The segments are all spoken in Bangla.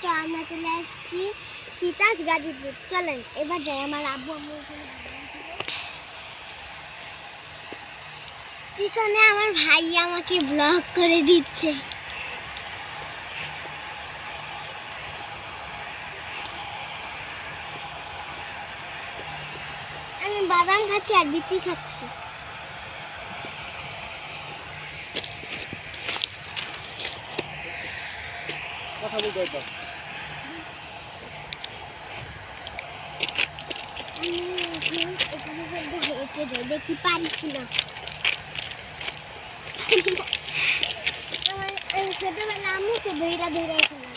তো আমরা চলে আসছি তিতাস গাজীপুর। চলেন এবার যাই আমার আব্বু আম্মু পিছনে আমার ভাই আমাকে ব্লগ করে দিচ্ছে। আমি বাদাম খাচ্ছি আর বিচি খাচ্ছি। কথা বলতে হতো দেখি পারি কিনা। ছোটবেলা আম্মুকে ধৈরা ধৈরা খেলাম।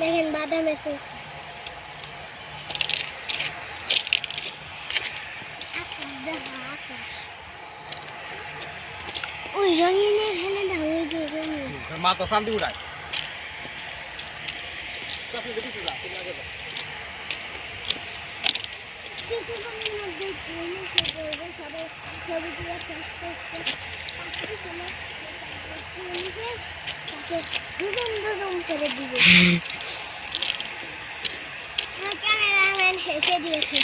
দেখেন বাদাম এসে ওই রঙিনের হেলে না ওই যে রঙিন মা তো শান্তি উড়ায় কিছুক্ষণের মধ্যে সবাই ছবি তুলে দুদম করে দিবে। ক্যামেরাম্যান হেসে দিয়েছে।